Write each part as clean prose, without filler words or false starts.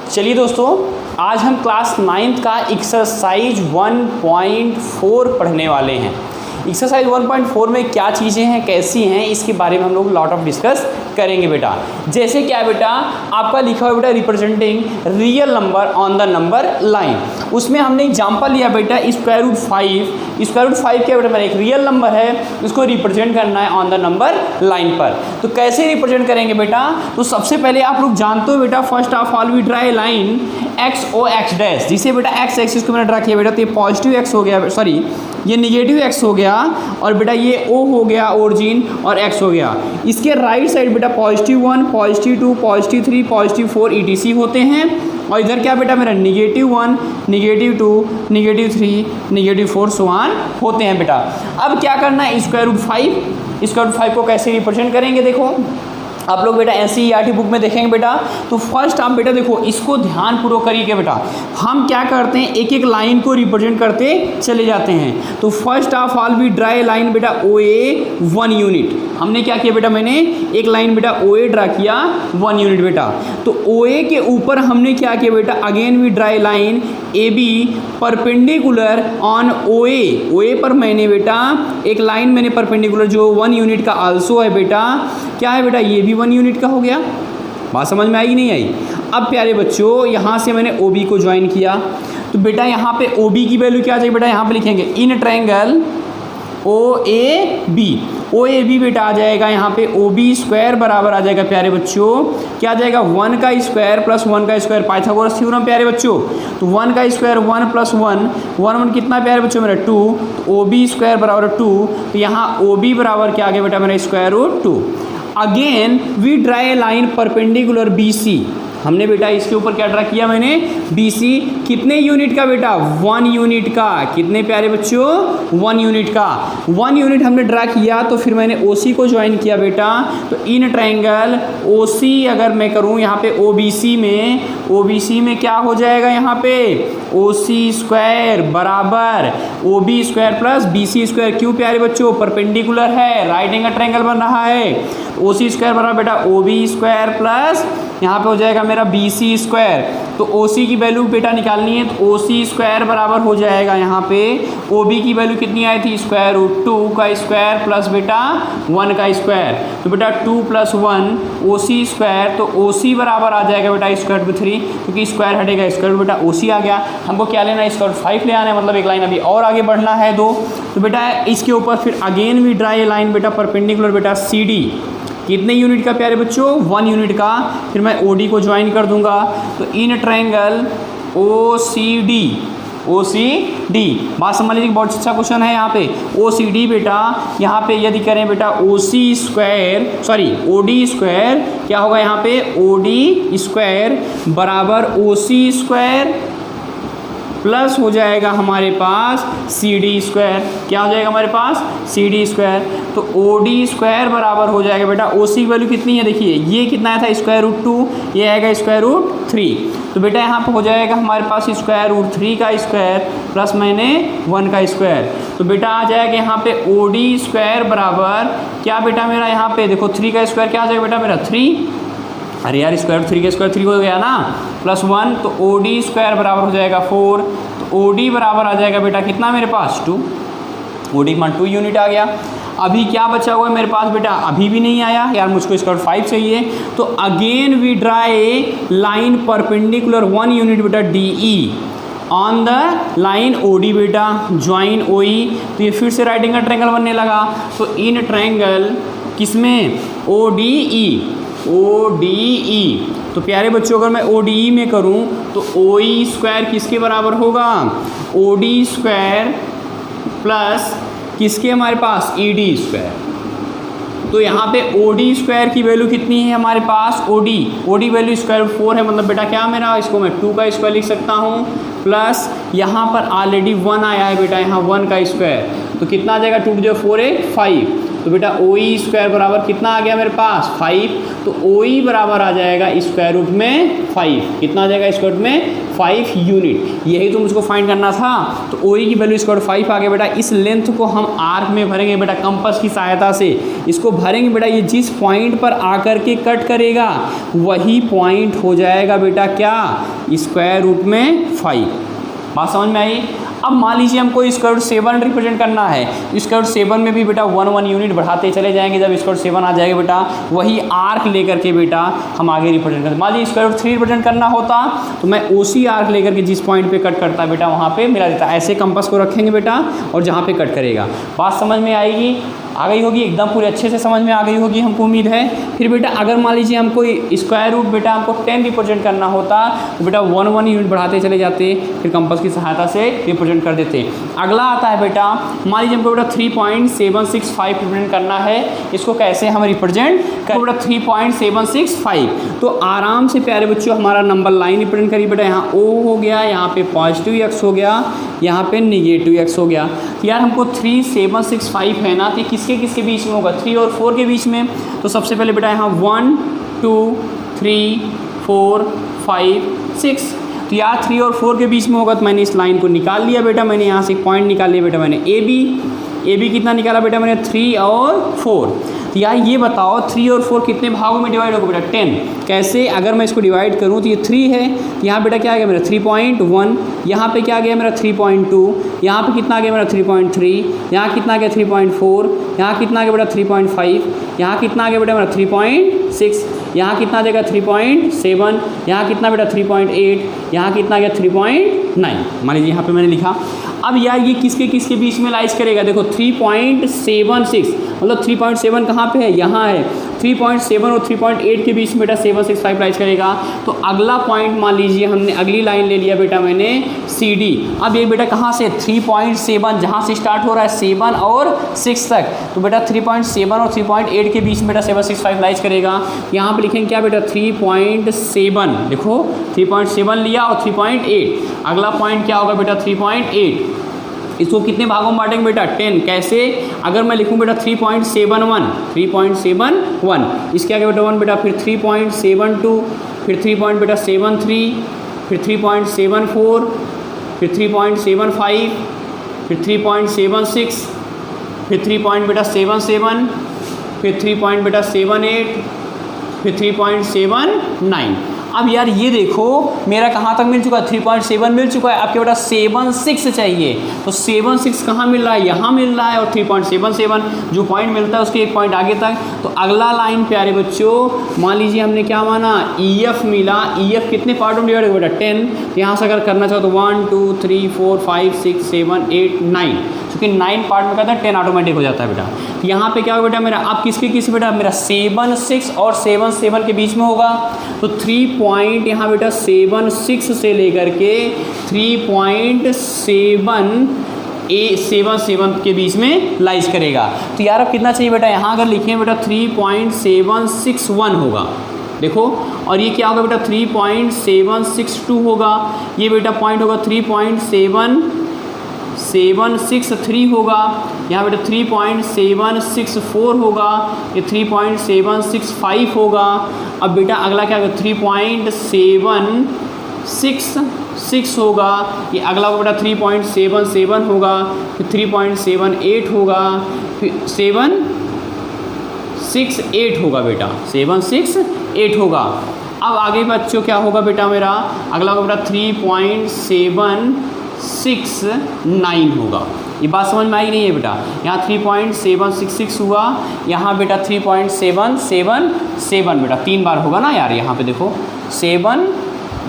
चलिए दोस्तों, आज हम क्लास 9th का एक्सरसाइज 1.4 पढ़ने वाले हैं। एक्सरसाइज 1.4 में क्या चीज़ें हैं, कैसी हैं, इसके बारे में हम लोग लॉट ऑफ डिस्कस करेंगे बेटा। जैसे क्या बेटा, आपका लिखा हुआ बेटा representing real number on the number line. उसमें हमने एग्जांपल लिया बेटा स्क्वायर रूट 5। स्क्वायर रूट 5 क्या बेटा, मेरा एक रियल नंबर है, उसको रिप्रेजेंट करना है ऑन द नंबर लाइन पर। तो कैसे रिप्रेजेंट करेंगे बेटा? तो सबसे पहले आप लोग जानते हो बेटा, first of all we draw a line x O x dash, जिसे बेटा एक्स एक्सिस को मैंने ड्रा किया बेटा, तो ये पॉजिटिव एक्स हो गया, सॉरी ये निगेटिव एक्स हो गया, और बेटा ये ओ हो गया ओरिजिन और एक्स हो गया। इसके राइट साइड बेटा +1, +2, +3, +4 ETC होते हैं, और इधर क्या बेटा मेरा -1, -2, -3, -4 सो ऑन होते हैं बेटा। अब क्या करना है, स्क्वायर रूट 5 को कैसे रिप्रेजेंट करेंगे देखो आप लोग बेटा NCERT बुक में देखेंगे बेटा। तो फर्स्ट आप बेटा देखो, इसको ध्यानपूर्वक करिए बेटा, हम क्या करते हैं एक एक लाइन को रिप्रेजेंट करते चले जाते हैं। तो first of all we draw a line बेटा OA 1 यूनिट। हमने क्या किया बेटा, मैंने एक लाइन बेटा OA ड्रा किया 1 यूनिट बेटा। तो OA के ऊपर हमने क्या किया बेटा, again we draw a line AB perpendicular on OA पर मैंने बेटा एक लाइन मैंने परपेंडिकुलर जो 1 यूनिट का आल्सो है बेटा, क्या है बेटा, ये भी 1 यूनिट का हो गया। बात समझ में आई कि नहीं आई? अब प्यारे बच्चों, यहाँ से मैंने OB को ज्वाइन किया, तो बेटा यहाँ पे OB की वैल्यू क्या आ जाएगी बेटा, यहाँ पे लिखेंगे इन ट्रायंगल OAB बेटा आ जाएगा यहाँ पे OB स्क्वायर बराबर आ जाएगा प्यारे बच्चों, क्या आ जाएगा 1 का स्क्वायर प्लस 1 का स्क्वायर, पाइथागोरस थ्योरम प्यारे बच्चों। तो 1 का स्क्वायर 1 प्लस 1 कितना प्यारे बच्चों मेरा 2, तो OB स्क्वायर बराबर 2, तो यहाँ OB बराबर क्या आ गया बेटा मेरा square root 2। Again we draw a line perpendicular BC। हमने बेटा इसके ऊपर क्या ड्रा किया, मैंने BC कितने यूनिट का बेटा, 1 यूनिट का। कितने प्यारे बच्चों, 1 यूनिट का। 1 यूनिट हमने ड्रा किया, तो फिर मैंने OC को ज्वाइन किया बेटा। तो इन ट्रायंगल OC अगर मैं करूं यहाँ पे OBC में क्या हो जाएगा, यहाँ पे OC स्क्वायर बराबर OB square plus BC square. क्यों प्यारे बच्चों, परपेंडिकुलर है, राइट एंगल ट्रायंगल बन रहा है। OC स्क्वायर बराबर बेटा OB स्क्वायर प्लस यहाँ पे हो जाएगा मेरा BC स्क्वायर। तो OC की वैल्यू बेटा निकालनी है, तो OC स्क्वायर बराबर हो जाएगा यहाँ पे OB की वैल्यू कितनी आई थी, स्क्वायर रूट 2 का स्क्वायर प्लस बेटा 1 का स्क्वायर। तो बेटा 2 + 1 OC स्क्वायर, तो OC बराबर आ जाएगा बेटा स्क्वायर रूट 3, क्योंकि स्क्वायर हटेगा स्क्वायर रूट, बेटा OC आ गया। हमको क्या लेना है, स्क्वायर रूट 5 ले आना है, मतलब एक लाइन अभी और आगे बढ़ना है 2। तो बेटा इसके ऊपर फिर again we draw a line बेटा परपेंडिकुलर बेटा CD। कितने यूनिट का प्यारे बच्चों, 1 यूनिट का। फिर मैं OD को ज्वाइन कर दूंगा, तो इन ट्रायंगल OCD। बात समझ लीजिए, बहुत अच्छा क्वेश्चन है यहाँ पे। OCD बेटा यहाँ पे यदि करें बेटा OD स्क्वायर क्या होगा यहाँ पे, OD स्क्वायर बराबर OC स्क्वायर प्लस हो जाएगा हमारे पास CD स्क्वायर। क्या हो जाएगा हमारे पास, CD स्क्वायर। तो OD स्क्वायर बराबर हो जाएगा बेटा, OC की वैल्यू कितनी है देखिए, ये कितना आया था स्क्वायर रूट 2, ये आएगा स्क्वायर रूट 3। तो बेटा यहाँ पर हो जाएगा हमारे पास स्क्वायर रूट 3 का स्क्वायर प्लस मैंने 1 का स्क्वायर। तो बेटा आ जाएगा यहाँ पे OD स्क्वायर बराबर क्या बेटा मेरा, यहाँ पे देखो 3 का स्क्वायर क्या आ जाएगा बेटा मेरा 3, अरे यार स्क्वायर 3 का स्क्वायर 3 हो गया ना, +1, तो OD स्क्वायर बराबर हो जाएगा 4। तो OD बराबर आ जाएगा बेटा कितना मेरे पास 2, OD मान 2 यूनिट आ गया। अभी क्या बचा हुआ है मेरे पास बेटा, अभी भी नहीं आया यार, मुझको स्क्वायर 5 चाहिए। तो again we draw a line perpendicular 1 unit बेटा DE on the line OD बेटा, ज्वाइन OE। तो ये फिर से राइट एंगल ट्रायंगल बनने लगा। तो इन ट्रायंगल किसमें, ODE। तो प्यारे बच्चों अगर मैं ODE में करूं, तो OE स्क्वायर किसके बराबर होगा, OD स्क्वायर प्लस किसके हमारे पास, ED स्क्वायर। तो यहाँ पे OD स्क्वायर की वैल्यू कितनी है हमारे पास, OD वैल्यू स्क्वायर रूट 4 है, मतलब बेटा क्या मेरा, इसको मैं 2 का स्क्वायर लिख सकता हूँ, प्लस यहाँ पर ऑलरेडी 1 आया है बेटा, यहाँ 1 का स्क्वायर। तो कितना आ जाएगा, 2 × 4 = 5। तो बेटा OE स्क्वायर बराबर कितना आ गया मेरे पास 5। तो OE बराबर आ जाएगा स्क्वायर रूट में 5। कितना आ जाएगा स्क्वायर रूट में 5 यूनिट, यही तो मुझको फाइंड करना था। तो OE की वैल्यू स्क्वायर 5 आ गया बेटा। इस लेंथ को हम आर्क में भरेंगे बेटा कंपास की सहायता से, इसको भरेंगे बेटा। ये जिस पॉइंट पर आकर के कट करेगा वही पॉइंट हो जाएगा बेटा क्या, स्क्वायर रूट में 5। बात समझ में आई। अब मान लीजिए हमको स्क्वायर रूट 7 रिप्रेजेंट करना है। स्क्वायर रूट 7 में भी बेटा 1 यूनिट बढ़ाते चले जाएंगे। जब स्क्वायर रूट 7 आ जाएगा बेटा वही आर्क लेकर के बेटा हम आगे रिप्रेजेंट करते। मान लीजिए स्क्वायर रूट 3 रिप्रेजेंट करना होता तो मैं उसी आर्क लेकर के जिस पॉइंट पे कट करता बेटा वहाँ पे मिला देता। ऐसे कंपास को रखेंगे बेटा और जहाँ पे कट करेगा। बात समझ में आएगी, आ गई होगी एकदम पूरे अच्छे से समझ में आ गई होगी हमको उम्मीद है। फिर बेटा अगर मान लीजिए हमको स्क्वायर रूट बेटा हमको 10 रिप्रेजेंट करना होता तो बेटा 1 यूनिट बढ़ाते चले जाते, फिर कंपास की सहायता से रिप्रेजेंट कर देते। अगला आता है बेटा, मान लीजिए हमको बेटा 3.765 रिप्रेजेंट करना है। इसको कैसे हम रिप्रेजेंट करें बेटा 3.765। तो आराम से प्यारे बच्चों हमारा नंबर लाइन रिप्रेजेंट करिए बेटा। यहाँ O हो गया, यहाँ पे पॉजिटिव x हो गया, यहाँ पे नेगेटिव x हो गया। तो यार हमको 3.765 है ना, तो किसके किसके बीच में होगा, 3 और 4 के बीच में। तो सबसे पहले बेटा यहाँ 1 2 3 4 5 6, तो यार 3 और 4 के बीच में होगा। तो मैंने इस लाइन को निकाल लिया बेटा। मैंने यहाँ से एक पॉइंट निकाल लिया बेटा। मैंने ए बी कितना निकाला बेटा मैंने, 3 और 4। तो यार ये बताओ 3 और 4 कितने भागों में डिवाइड होगा बेटा, 10। कैसे, अगर मैं इसको डिवाइड करूँ तो ये 3 है, तो यहाँ बेटा क्या आ गया मेरा 3.1, यहाँ पे क्या आ गया मेरा 3.2, यहाँ पे कितना आ गया मेरा 3.3, यहाँ कितना आ गया 3.4, यहाँ कितना आ गया बेटा 3.5, यहाँ कितना आ गया बेटा मेरा 3.6, यहाँ कितना आ जाएगा 3.7, यहाँ कितना बेटा 3.8, यहाँ कितना आ गया 3.9। मान लीजिए यहाँ पे मैंने लिखा। अब यार ये किसके किसके बीच में लाइज करेगा, देखो 3.76, मतलब 3.7 कहाँ पे है, यहाँ है। 3.7 और 3.8 के बीच में बेटा 765 लाइज करेगा। तो अगला पॉइंट मान लीजिए हमने अगली लाइन ले लिया बेटा मैंने CD। अब ये बेटा कहाँ से 3.7, जहाँ से स्टार्ट हो रहा है 7 और 6 तक, तो बेटा 3.7 और 3.8 के बीच में बेटा 765 लाइज करेगा। यहाँ पे लिखेंगे क्या बेटा 3.7, देखो 3.7 लिया और 3.8। अगला पॉइंट क्या होगा बेटा 3.8। इसको कितने भागों में बांटेंगे बेटा, 10। कैसे, अगर मैं लिखूँ बेटा 3.71, इसके आगे बेटा 1 बेटा, फिर 3.72, फिर 3.73, फिर 3.74, फिर 3.75, फिर 3.76, फिर 3.77, फिर 3.78, फिर 3.79। अब यार ये देखो मेरा कहाँ तक मिल चुका है, 3.7 मिल चुका है। आपके बेटा 7.6 चाहिए, तो 7.6 कहाँ मिल रहा है, यहाँ मिल रहा है। और 3.77 जो पॉइंट मिलता है उसके एक पॉइंट आगे तक। तो अगला लाइन प्यारे बच्चों, मान लीजिए हमने क्या माना, EF मिला। EF कितने पार्ट में डिवाइड होगा बेटा, 10। तो यहाँ से अगर करना चाहो तो 1 2 3 4 5 6 7 8 9, क्योंकि 9 पार्ट में कहता है 10 ऑटोमेटिक हो जाता है बेटा। तो यहाँ पे क्या होगा बेटा मेरा, अब किसके किस बेटा मेरा 7 6 और 7 7 के बीच में होगा। तो 3 पॉइंट यहाँ बेटा 7 6 से लेकर के 3.7 के बीच में लाइज करेगा। तो यार अब कितना चाहिए बेटा, यहाँ अगर लिखें बेटा 3.761 होगा, देखो। और ये क्या होगा बेटा 3.762 होगा। ये बेटा पॉइंट होगा 3.763 होगा। यहाँ बेटा 3.764 होगा। ये 3.765 होगा। अब बेटा अगला क्या होगा 3.766 होगा। ये अगला होगा बेटा 3.77 होगा, फिर 3.78 होगा, फिर 768 होगा बेटा, 768 होगा। अब आगे बच्चों क्या होगा बेटा मेरा, अगला होगा बेटा 3.769 होगा। ये बात समझ में आई नहीं है बेटा, यहाँ 3.766 हुआ, यहाँ बेटा 3.777 बेटा 3 बार होगा ना यार। यहाँ पे देखो 7,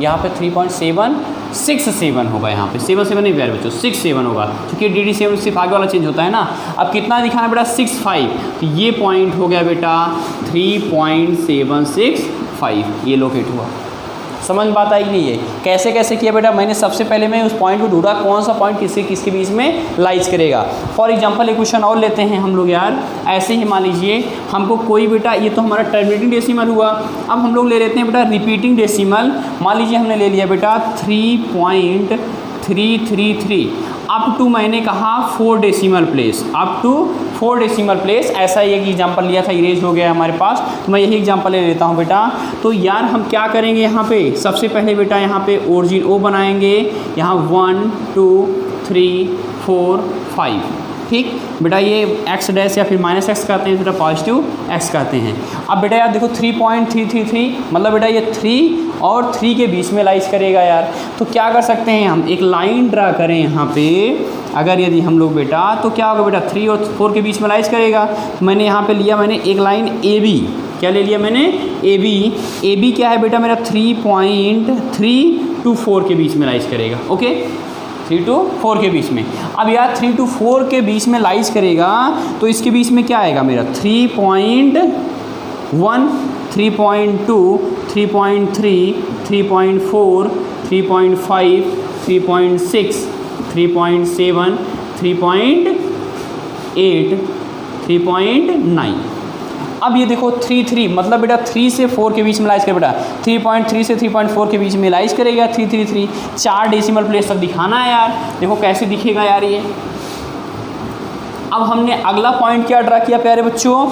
यहाँ पे 3.767 होगा, यहाँ पे 7 नहीं प्यारे बच्चों 67 होगा, क्योंकि DD7 सिर्फ आगे वाला चेंज होता है ना। अब कितना दिखाना बेटा 65, तो ये पॉइंट हो गया बेटा 3.765, ये लोकेट हुआ। समझ में बात आई नहीं है, कैसे कैसे किया बेटा मैंने। सबसे पहले मैं उस पॉइंट को ढूंढा कौन सा पॉइंट किसके बीच में लाइज करेगा। फॉर एग्जांपल एक क्वेश्चन और लेते हैं हम लोग यार, ऐसे ही मान लीजिए हमको कोई बेटा, ये तो हमारा टर्मिनेटिंग डेसिमल हुआ। अब हम लोग ले लेते हैं बेटा रिपीटिंग डेसिमल। मान लीजिए हमने ले लिया बेटा 3.333 अप टू मैंने कहा 4 decimal place, up to 4 decimal place. ऐसा ही एक एग्जांपल लिया था, इरेज हो गया हमारे पास, तो मैं यही एग्जांपल ले लेता हूँ बेटा। तो यार हम क्या करेंगे यहाँ पे, सबसे पहले बेटा यहाँ पे ओरिजिन ओ बनाएंगे, यहाँ 1 2 3 4 5, ठीक बेटा। ये एक्स डैश या फिर माइनस एक्स कहते हैं, बेटा पॉजिटिव एक्स कहते हैं। अब बेटा यार देखो 3.333 मतलब बेटा ये 3 और 3 के बीच में लाइज करेगा यार। तो क्या कर सकते हैं हम, एक लाइन ड्रा करें यहाँ पे, अगर यदि हम लोग बेटा, तो क्या होगा बेटा 3 और 4 के बीच में लाइज करेगा। तो मैंने यहाँ पे लिया मैंने एक लाइन ए बी, क्या ले लिया मैंने, ए बी क्या है बेटा मेरा 3.3 to 4 के बीच में लाइज करेगा। ओके 3 to 4 के बीच में। अब यार 3 to 4 के बीच में लाइज करेगा, तो इसके बीच में क्या आएगा मेरा 3.1 3.2 3.3 3.4 3.5 3.6 3.7 3.8 3.9। अब ये देखो 3 मतलब बेटा 3 से 4 के बीच में लाइज कर बेटा, 3.3 से 3.4 के बीच में लाइज करेगा 333। 4 डेसिमल प्लेस तक दिखाना है यार, देखो कैसे दिखेगा यार ये। अब हमने अगला पॉइंट क्या ड्रा किया प्यारे बच्चों,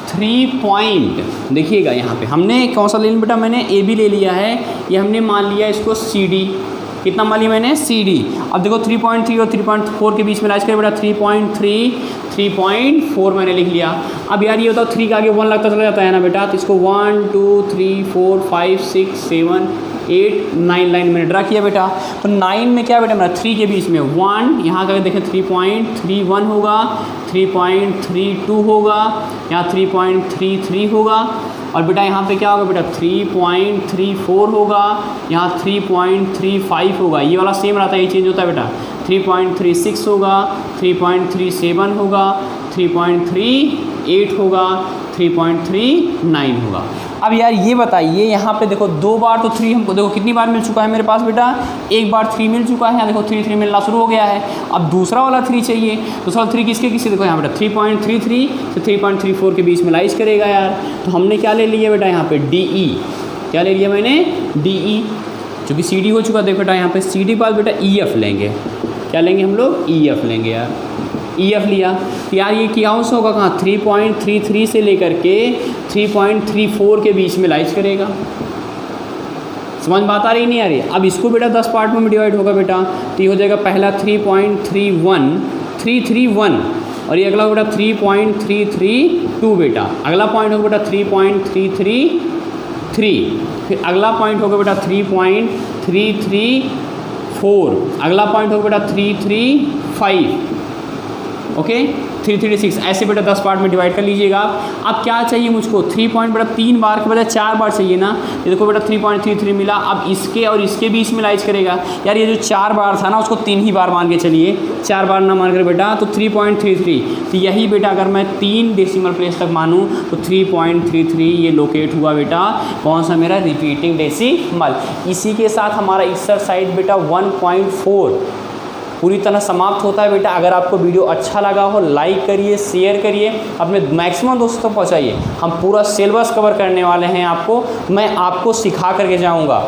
3 पॉइंट। देखिएगा यहाँ पे हमने कौन सा ले लिया बेटा, मैंने ए बी ले लिया है, ये हमने मान लिया इसको सी डी। कितना मान लिया मैंने, सी डी। अब देखो 3.3 और 3.4 के बीच में लाइज करें बेटा, 3.3 3.4 मैंने लिख लिया। अब यार ये बताओ 3 के आगे 1 लगता चला जाता है ना बेटा, तो इसको 1 2 3 4 5 6 7 8 9 लाइन मैंने ड्रा किया बेटा। तो 9 में क्या बेटा मेरा 3 के बीच में 1, यहाँ का देखें 3.31 होगा, 3.32 होगा, यहाँ 3.33 होगा, और बेटा यहाँ पे क्या होगा बेटा 3.34 होगा, यहाँ 3.35 होगा। ये वाला सेम रहता है, ये चेंज होता है बेटा। 3.36 होगा, 3.37 होगा, 3.38 होगा, 3.39 होगा। अब यार ये बताइए यहाँ पे देखो 2 बार तो 3 हमको देखो कितनी बार मिल चुका है मेरे पास बेटा, एक बार 3 मिल चुका है, यहाँ देखो 3 मिलना शुरू हो गया है। अब दूसरा वाला 3 चाहिए, दूसरा 3 किसके किससे, देखो यहाँ बेटा 3.33 से 3.34 के बीच में लाइज करेगा यार। तो हमने क्या ले लिया बेटा यहाँ पे डी ई, क्या ले लिया मैंने डी ई, चूँकि सी डी हो चुका। देखो बेटा यहाँ पे सी डी पास बेटा ई एफ लेंगे, क्या लेंगे हम लोग, ई एफ लेंगे यार। ई एफ लिया तो यार ये क्या से होगा कहाँ, 3.33 से लेकर के 3.34 के बीच में लाइज करेगा। समझ में बात आ रही नहीं आ रही। अब इसको बेटा 10 पार्ट में डिवाइड होगा बेटा, तो ये हो जाएगा पहला 3.331 और ये अगला बेटा 3.332 बेटा। अगला पॉइंट होगा बेटा 3.333, फिर अगला पॉइंट होगा बेटा 3.334, अगला पॉइंट होगा बेटा 335, ओके 336। ऐसे बेटा 10 पार्ट में डिवाइड कर लीजिएगा। अब क्या चाहिए मुझको, 3 पॉइंट बेटा 3 बार के बजाय 4 बार चाहिए ना। ये देखो बेटा 3.33 मिला। अब इसके और इसके बीच में लाइज करेगा यार। ये जो 4 बार था ना उसको 3 ही बार मान के चलिए, 4 बार ना मान कर बेटा, तो 3.33। तो यही बेटा अगर मैं 3 डेसिमल प्लेस तक मानूँ तो 3.33 ये लोकेट हुआ बेटा कौन सा मेरा, रिपीटिंग डेसिमल। इसी के साथ हमारा एक्सरसाइज बेटा 1.4 पूरी तरह समाप्त होता है बेटा। अगर आपको वीडियो अच्छा लगा हो लाइक करिए, शेयर करिए, अपने मैक्सिमम दोस्तों तक पहुंचाइए। हम पूरा सिलेबस कवर करने वाले हैं, मैं आपको सिखा करके जाऊंगा।